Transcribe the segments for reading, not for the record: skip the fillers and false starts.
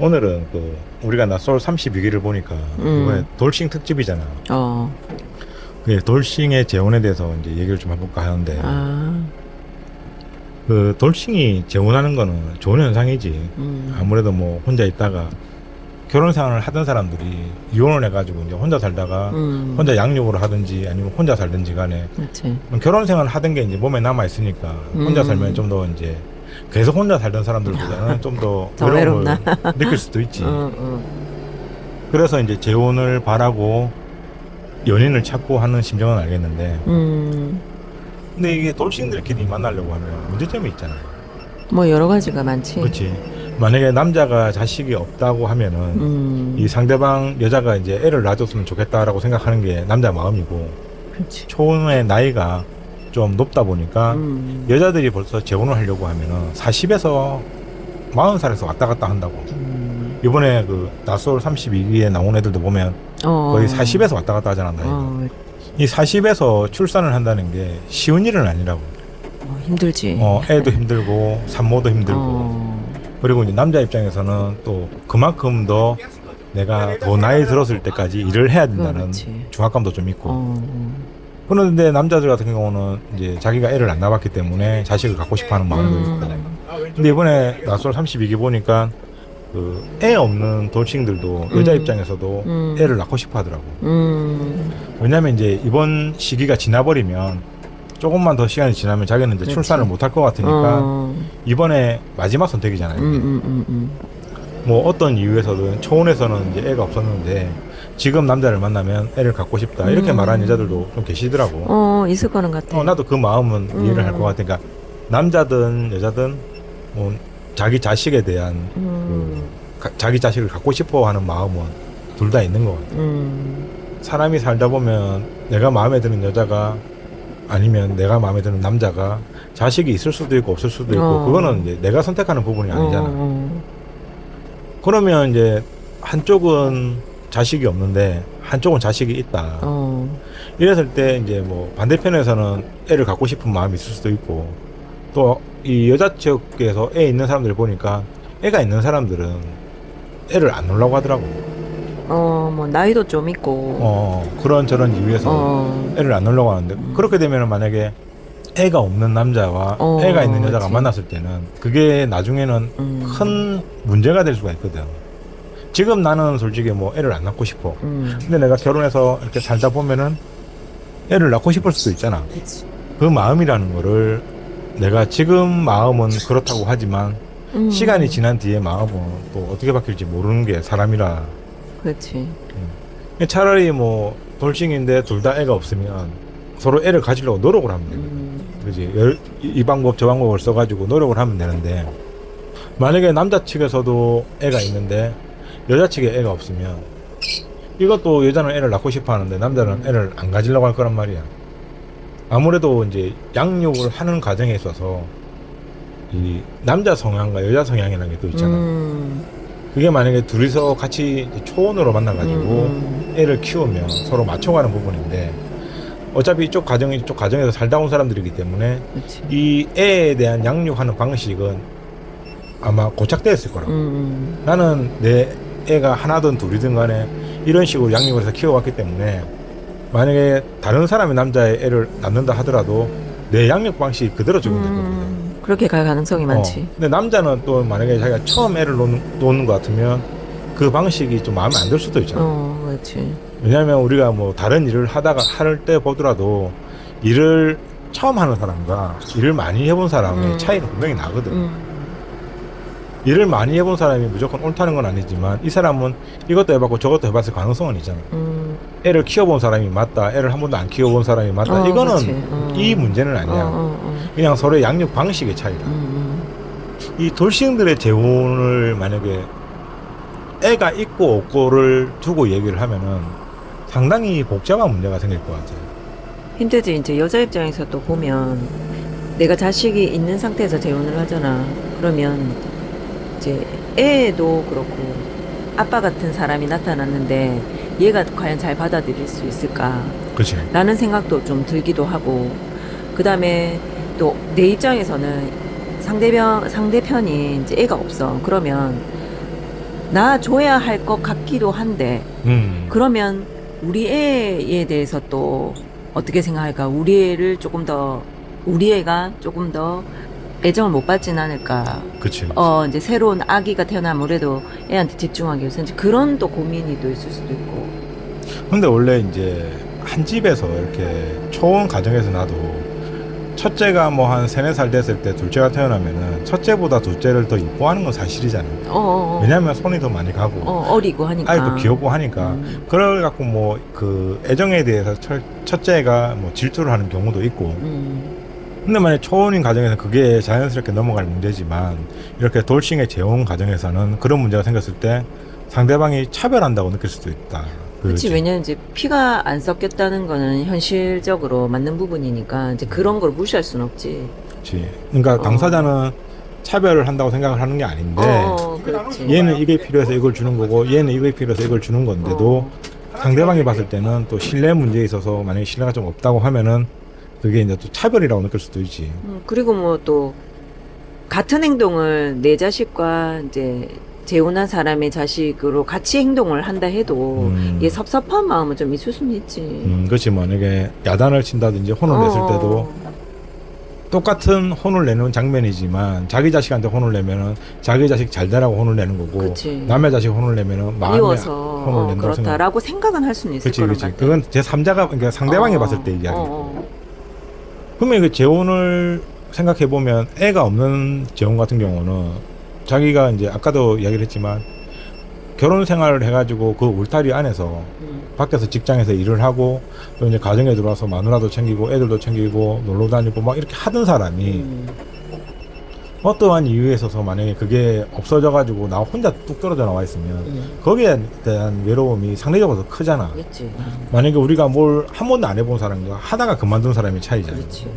오늘은 그 우리가 나솔 32기를 보니까 이번에 돌싱 특집이잖아. 어. 그 돌싱의 재혼에 대해서 이제 얘기를 좀 해볼까 하는데 아. 그 돌싱이 재혼하는 거는 좋은 현상이지. 아무래도 뭐 혼자 있다가 결혼 생활을 하던 사람들이 이혼을 해가지고 이제 혼자 살다가 혼자 양육을 하든지 아니면 혼자 살든지 간에 그렇지. 결혼 생활을 하던 게 이제 몸에 남아 있으니까 혼자 살면 좀 더 이제 계속 혼자 살던 사람들보다는 좀 더 더 외로움을 외롭나? 느낄 수도 있지. 어. 그래서 이제 재혼을 바라고 연인을 찾고 하는 심정은 알겠는데, 근데 이게 돌싱들끼리 만나려고 하면 문제점이 있잖아. 뭐 여러 가지가 많지. 그렇지. 만약에 남자가 자식이 없다고 하면은 이 상대방 여자가 이제 애를 낳아줬으면 좋겠다라고 생각하는 게 남자 마음이고, 그렇지. 초혼의 나이가 좀 높다 보니까 여자들이 벌써 재혼을 하려고 하면은 40에서 40살에서 왔다 갔다 한다고. 이번에 그 나솔 32기에 나온 애들도 보면 거의 40에서 왔다 갔다 하잖아, 나이가. 이 40에서 출산을 한다는 게 쉬운 일은 아니라고. 힘들지. 애도 힘들고 산모도 힘들고. 그리고 이제 남자 입장에서는 또 그만큼 더 내가 더 나이 들었을 때까지 일을 해야 된다는 그렇지. 중압감도 좀 있고. 그런데 남자들 같은 경우는 이제 자기가 애를 안 낳았기 때문에 자식을 갖고 싶어하는 마음도 있고. 근데 이번에 나솔 32기 보니까 그 애 없는 돌싱들도 여자 입장에서도 애를 낳고 싶어 하더라고. 왜냐면 이제 이번 시기가 지나버리면 조금만 더 시간이 지나면 자기는 이제 그렇지. 출산을 못 할 것 같으니까 이번에 마지막 선택이잖아요. 뭐 어떤 이유에서든 초혼에서는 이제 애가 없었는데 지금 남자를 만나면 애를 갖고 싶다 이렇게 말하는 여자들도 좀 계시더라고. 있을 거는 같아. 나도 그 마음은 이해를 할 것 같아. 그러니까 남자든 여자든 뭐 자기 자식에 대한 자기 자식을 갖고 싶어하는 마음은 둘 다 있는 것 같아. 사람이 살다 보면 내가 마음에 드는 여자가 아니면 내가 마음에 드는 남자가 자식이 있을 수도 있고 없을 수도 있고 그거는 이제 내가 선택하는 부분이 아니잖아. 그러면 이제 한쪽은 자식이 없는데 한쪽은 자식이 있다. 이랬을 때 이제 뭐 반대편에서는 애를 갖고 싶은 마음이 있을 수도 있고 또 이 여자 측에서 애 있는 사람들 보니까 애가 있는 사람들은 애를 안 놓으려고 하더라고. 뭐 나이도 좀 있고. 그런 저런 이유에서 애를 안 놓으려고 하는데 그렇게 되면 만약에 애가 없는 남자와 애가 있는 여자가 그렇지. 만났을 때는 그게 나중에는 큰 문제가 될 수가 있거든. 지금 나는 솔직히 뭐 애를 안 낳고 싶어. 근데 내가 결혼해서 이렇게 살다 보면은 애를 낳고 싶을 수도 있잖아. 그치. 그 마음이라는 거를 내가 지금 마음은 그렇다고 하지만 시간이 지난 뒤에 마음은 또 어떻게 바뀔지 모르는 게 사람이라. 그렇지. 차라리 뭐 돌싱인데 둘 다 애가 없으면 서로 애를 가지려고 노력을 하면 되거든. 그지? 이 방법 저 방법을 써가지고 노력을 하면 되는데 만약에 남자 측에서도 애가 있는데 여자 측에 애가 없으면 이것도 여자는 애를 낳고 싶어 하는데 남자는 애를 안 가지려고 할 거란 말이야. 아무래도 이제 양육을 하는 과정에 있어서 이 남자 성향과 여자 성향이라는 게 또 있잖아. 그게 만약에 둘이서 같이 초혼으로 만나가지고 애를 키우면 서로 맞춰가는 부분인데 어차피 이쪽 가정에서 살다 온 사람들이기 때문에 그치. 이 애에 대한 양육하는 방식은 아마 고착되었을 거라고. 나는 내 애가 하나든 둘이든 간에 이런 식으로 양육을 해서 키워왔기 때문에 만약에 다른 사람의 남자의 애를 낳는다 하더라도 내 양육 방식이 그대로 적용되거든. 그렇게 갈 가능성이 많지. 근데 남자는 또 만약에 자기가 처음 애를 놓는 것 같으면 그 방식이 좀 마음에 안 들 수도 있잖아. 그렇지. 왜냐하면 우리가 뭐 다른 일을 하다가 할 때 보더라도 일을 처음 하는 사람과 일을 많이 해본 사람의 차이는 분명히 나거든. 일을 많이 해본 사람이 무조건 옳다는 건 아니지만 이 사람은 이것도 해봤고 저것도 해봤을 가능성은 있잖아. 애를 키워본 사람이 맞다, 애를 한 번도 안 키워본 사람이 맞다, 이거는 이 문제는 아니야. 그냥 서로의 양육 방식의 차이다. 이 돌싱들의 재혼을 만약에 애가 있고 없고를 두고 얘기를 하면은 상당히 복잡한 문제가 생길 것 같아요. 힘들지. 이제 여자 입장에서 또 보면 내가 자식이 있는 상태에서 재혼을 하잖아. 그러면 이제 애도 그렇고 아빠 같은 사람이 나타났는데 얘가 과연 잘 받아들일 수 있을까? 그렇지. 라는 생각도 좀 들기도 하고, 그 다음에 또 내 입장에서는 상대편이 이제 애가 없어. 그러면 놔줘야 할 것 같기도 한데 그러면 우리 애에 대해서 또 어떻게 생각할까? 우리 애를 조금 더 우리 애가 조금 더 애정을 못 받진 않을까? 그치. 이제 새로운 아기가 태어나면 아무래도 애한테 집중하기 위해서 이제 그런 또 고민이 또 있을 수도 있고. 근데 원래 이제 한 집에서 이렇게 초혼 가정에서 나도 첫째가 뭐 한 3, 4살 됐을 때 둘째가 태어나면은 첫째보다 둘째를 더 이뻐하는 건 사실이잖아요. 왜냐면 손이 더 많이 가고 어리고 하니까. 아이도 귀엽고 하니까. 그래갖고 뭐 그 애정에 대해서 첫째가 뭐 질투를 하는 경우도 있고. 근데 만약 초혼인 가정에서 그게 자연스럽게 넘어갈 문제지만 이렇게 돌싱의 재혼 가정에서는 그런 문제가 생겼을 때 상대방이 차별한다고 느낄 수도 있다. 그렇지. 왜냐면 이제 피가 안 섞였다는 거는 현실적으로 맞는 부분이니까 이제 그런 걸 무시할 수는 없지. 그렇지. 그러니까 당사자는 차별을 한다고 생각을 하는 게 아닌데 그렇지. 얘는 이게 필요해서 이걸 주는 거고 얘는 이게 필요해서 이걸 주는 건데도 상대방이 봤을 때는 또 신뢰 문제에 있어서 만약에 신뢰가 좀 없다고 하면은 그게 이제 또 차별이라고 느낄 수도 있지. 그리고 뭐 또 같은 행동을 내 자식과 이제 재혼한 사람의 자식으로 같이 행동을 한다 해도 이게 섭섭한 마음은 좀 있을 수는 있지. 그렇지. 만약에 야단을 친다든지 혼을 냈을 때도 똑같은 혼을 내는 장면이지만 자기 자식한테 혼을 내면은 자기 자식 잘 되라고 혼을 내는 거고 그치. 남의 자식 혼을 내면은 마음에 미워서 혼을 낸다고 그렇다라고 생각은 할 수는 있을 거란 그렇지. 말이야. 그건 제3자가 그러니까 상대방이 봤을 때 이야기. 그러면 그 재혼을 생각해 보면 애가 없는 재혼 같은 경우는 자기가 이제 아까도 이야기를 했지만 결혼 생활을 해가지고 그 울타리 안에서 밖에서 직장에서 일을 하고 또 이제 가정에 들어와서 마누라도 챙기고 애들도 챙기고 놀러 다니고 막 이렇게 하던 사람이 어떠한 이유에 있어서 만약에 그게 없어져가지고 나 혼자 뚝 떨어져 나와 있으면 거기에 대한 외로움이 상대적으로 더 크잖아. 그렇지. 만약에 우리가 뭘 한 번도 안 해본 사람과 하다가 그만둔 사람의 차이잖아. 그렇지.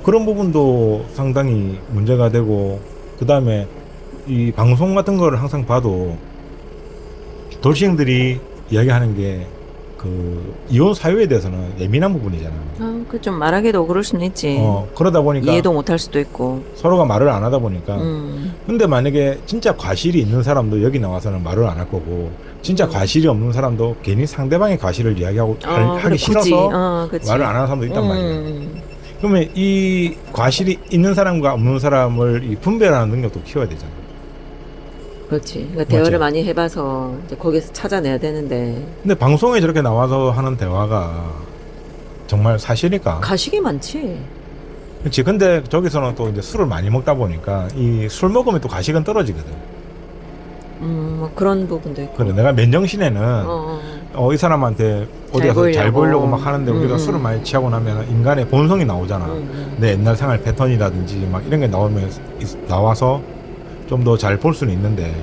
그런 부분도 상당히 문제가 되고 그 다음에 이 방송 같은 거를 항상 봐도 돌싱들이 이야기하는 게 그 이혼 사유에 대해서는 예민한 부분이잖아. 그 좀 말하기도 그럴 수는 있지. 그러다 보니까 이해도 못할 수도 있고. 서로가 말을 안 하다 보니까. 근데 만약에 진짜 과실이 있는 사람도 여기 나와서는 말을 안 할 거고 진짜 과실이 없는 사람도 괜히 상대방의 과실을 이야기하고 하기 그래, 싫어서 그치. 말을 안 하는 사람도 있단 말이야. 그러면 이 과실이 있는 사람과 없는 사람을 이 분별하는 능력도 키워야 되잖아. 그렇지. 그러니까 대화를 맞지? 많이 해봐서 이제 거기서 찾아내야 되는데 근데 방송에 저렇게 나와서 하는 대화가 정말 사실일까? 가식이 많지. 그렇지. 근데 저기서는 또 이제 술을 많이 먹다 보니까 이 술 먹으면 또 가식은 떨어지거든. 뭐 그런 부분도 있고. 그래, 내가 맨정신에는 이 사람한테 어디 가서 잘 보이려고 막 하는데 우리가 술을 많이 취하고 나면 인간의 본성이 나오잖아. 내 옛날 생활 패턴이라든지 막 이런 게 나와서 좀 더 잘 볼 수는 있는데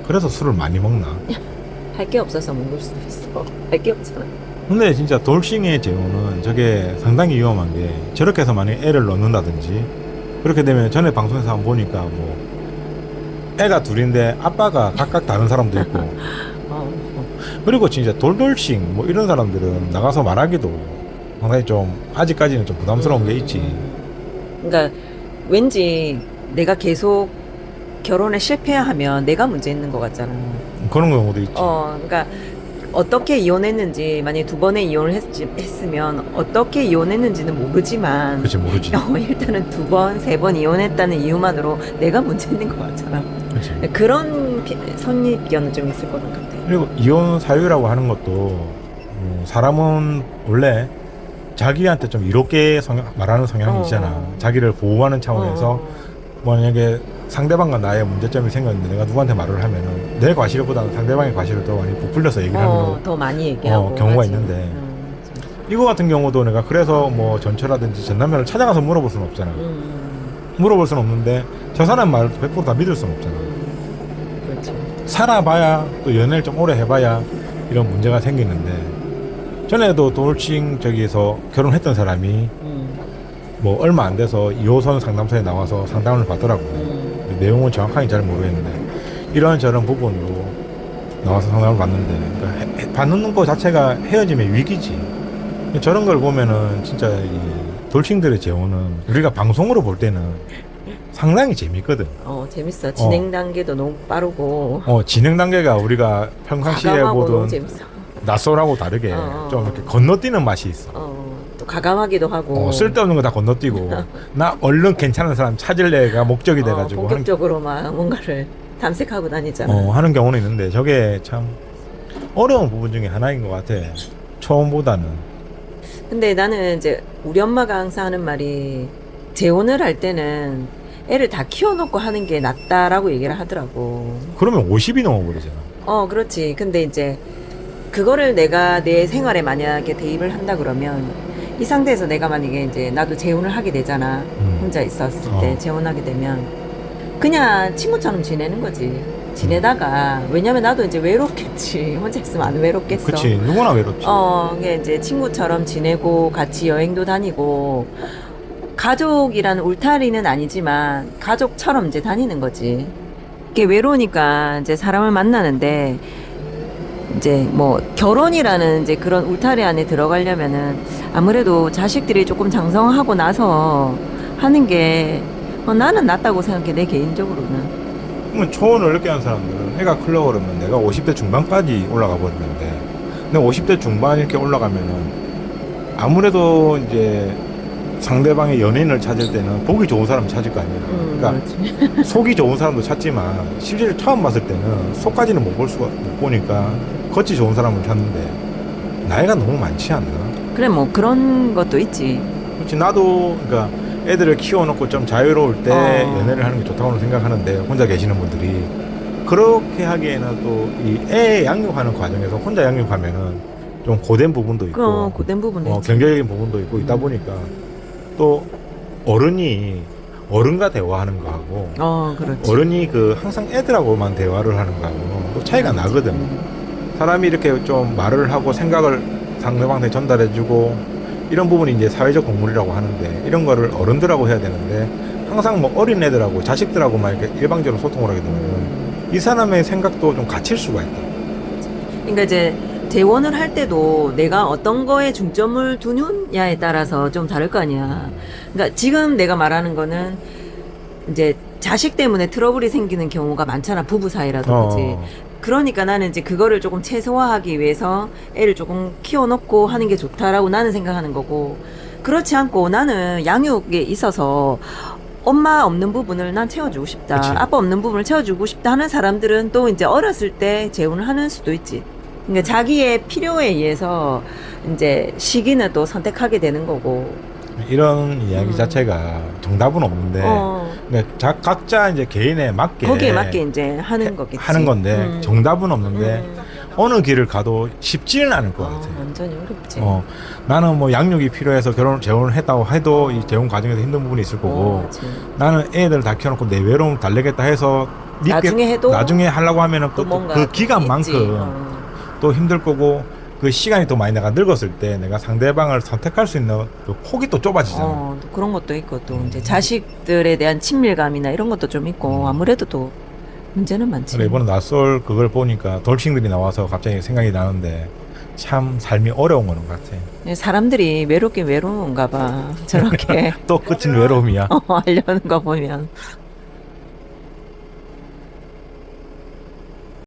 그래서 술을 많이 먹나? 할 게 없어서 먹을 수도 있어. 할 게 없잖아. 근데 진짜 돌싱의 재혼은 저게 상당히 위험한 게 저렇게 해서 만약에 애를 넣는다든지 그렇게 되면 전에 방송에서 한번 보니까 뭐 애가 둘인데 아빠가 각각 다른 사람도 있고 그리고 진짜 돌싱 뭐 이런 사람들은 나가서 말하기도 상당히 좀 아직까지는 좀 부담스러운 게 있지. 그러니까 왠지 내가 계속 결혼에 실패하면 내가 문제 있는 것 같잖아. 그런 경우도 있지. 그러니까 어떻게 이혼했는지 만약에 2번의 이혼을 했으면 어떻게 이혼했는지는 모르지만 그치, 모르지. 일단은 2번, 3번 이혼했다는 이유만으로 내가 문제 있는 것 같잖아. 그치. 그런 선입견은 좀 있을 것 같아. 그리고 이혼 사유라고 하는 것도 사람은 원래 자기한테 좀 이롭게 말하는 성향이 있잖아. 자기를 보호하는 차원에서 만약에 상대방과 나의 문제점이 생겼는데 내가 누구한테 말을 하면은 내 과실보다는 상대방의 과실을 더 많이 부풀려서 얘기를 하는 더 많이 얘기하고 경우가 하지. 있는데 이거 같은 경우도 내가 그래서 뭐 전처라든지 전 남편을 찾아가서 물어볼 수는 없잖아. 물어볼 수는 없는데 저 사람 말도 100%다 믿을 수는 없잖아. 그렇죠. 살아봐야 또 연애를 좀 오래 해봐야 이런 문제가 생기는데 전에도 돌싱 저기에서 결혼했던 사람이 뭐 얼마 안 돼서 2호선 상담소에 나와서 상담을 받더라고. 내용은 정확하게 잘 모르겠는데 이런저런 부분으로 나와서 상담을 받는데 그러니까 받는 거 자체가 헤어짐의 위기지. 저런 걸 보면은 진짜 이 돌싱들의 재혼은 우리가 방송으로 볼 때는 상당히 재밌거든. 재밌어. 진행 단계도 너무 빠르고 진행 단계가 우리가 평상시에 가감하고 너무 보던 재밌어. 낯설하고 다르게 좀 이렇게 건너뛰는 맛이 있어. 또 가감하기도 하고 쓸데없는 거 다 건너뛰고 나 얼른 괜찮은 사람 찾을래가 목적이 돼가지고 본격적으로 막 뭔가를 탐색하고 다니잖아. 하는 경우는 있는데 저게 참 어려운 부분 중에 하나인 것 같아. 처음보다는. 근데 나는 이제 우리 엄마가 항상 하는 말이 재혼을 할 때는 애를 다 키워놓고 하는 게 낫다라고 얘기를 하더라고. 그러면 50이 넘어버리잖아. 그렇지. 근데 이제 그거를 내가 내 생활에 만약에 대입을 한다 그러면 이 상태에서 내가 만약에 이제 나도 재혼을 하게 되잖아. 혼자 있었을 때 재혼하게 되면 그냥 친구처럼 지내는 거지. 지내다가 왜냐면 나도 이제 외롭겠지. 혼자 있으면 안 외롭겠어. 그치. 누구나 외롭지. 이게 이제 친구처럼 지내고 같이 여행도 다니고 가족이라는 울타리는 아니지만 가족처럼 이제 다니는 거지. 이게 외로우니까 이제 사람을 만나는데 이제 뭐 결혼이라는 이제 그런 울타리 안에 들어가려면은 아무래도 자식들이 조금 장성하고 나서 하는 게 나는 낫다고 생각해. 내 개인적으로는. 그러면 초혼을 늦게 한 사람들은 애가 크려고 그러면 내가 50대 중반까지 올라가 버리는데 근데 50대 중반 이렇게 올라가면은 아무래도 이제 상대방의 연인을 찾을 때는 보기 좋은 사람 찾을 거 아니야. 그러니까 속이 좋은 사람도 찾지만 실제로 처음 봤을 때는 속까지는 못 보니까 겉이 좋은 사람을 찾는데 나이가 너무 많지 않나? 그래 뭐 그런 것도 있지. 그렇지. 나도 그러니까 애들을 키워놓고 좀 자유로울 때 연애를 하는 게 좋다고 생각하는데 혼자 계시는 분들이 그렇게 하기에는 또 이 애 양육하는 과정에서 혼자 양육하면은 좀 고된 부분도 있고 고된 부분도 있지. 경제적인 부분도 있고 있다 보니까 또 어른이 어른과 대화하는 거하고 그렇지. 어른이 그 항상 애들하고만 대화를 하는 거하고 또 차이가 나거든. 사람이 이렇게 좀 말을 하고 생각을 상대방한테 전달해주고 이런 부분이 이제 사회적 동물이라고 하는데 이런 거를 어른들하고 해야 되는데 항상 뭐 어린 애들하고 자식들하고만 이렇게 일방적으로 소통을 하게 되면 이 사람의 생각도 좀 갇힐 수가 있다. 그러니까 이제 재혼을 할 때도 내가 어떤 거에 중점을 두느냐에 따라서 좀 다를 거 아니야. 그러니까 지금 내가 말하는 거는 이제 자식 때문에 트러블이 생기는 경우가 많잖아. 부부 사이라도 그렇지. 그러니까 나는 이제 그거를 조금 최소화하기 위해서 애를 조금 키워놓고 하는 게 좋다라고 나는 생각하는 거고, 그렇지 않고 나는 양육에 있어서 엄마 없는 부분을 난 채워주고 싶다. 그치. 아빠 없는 부분을 채워주고 싶다 하는 사람들은 또 이제 어렸을 때 재혼을 하는 수도 있지. 그러니까 자기의 필요에 의해서 이제 시기는 또 선택하게 되는 거고. 이런 이야기 자체가 정답은 없는데 그러니까 각자 이제 개인에 맞게 거기에 맞게 이제 하는 거겠지. 하는 건데 정답은 없는데 어느 길을 가도 쉽지는 않을 것 같아. 완전히 어렵지. 나는 뭐 양육이 필요해서 재혼을 했다고 해도 이 재혼 과정에서 힘든 부분이 있을 거고 나는 애들 다 키워놓고 내 외로움 달래겠다 해서 나중에 해도 나중에 하려고 하면은 그 기간만큼 또 힘들 거고 그 시간이 또 많이 내가 늙었을 때 내가 상대방을 선택할 수 있는 그 폭이 또 좁아지잖아. 또 그런 것도 있고 또 이제 자식들에 대한 친밀감이나 이런 것도 좀 있고 아무래도 또 문제는 많지. 그래, 이번에 낯설 그걸 보니까 돌싱들이 나와서 갑자기 생각이 나는데 참 삶이 어려운 거는 것 같아. 사람들이 외롭긴 외로운가 봐. 저렇게 또 끝은 외로움이야. 하려는 거 보면.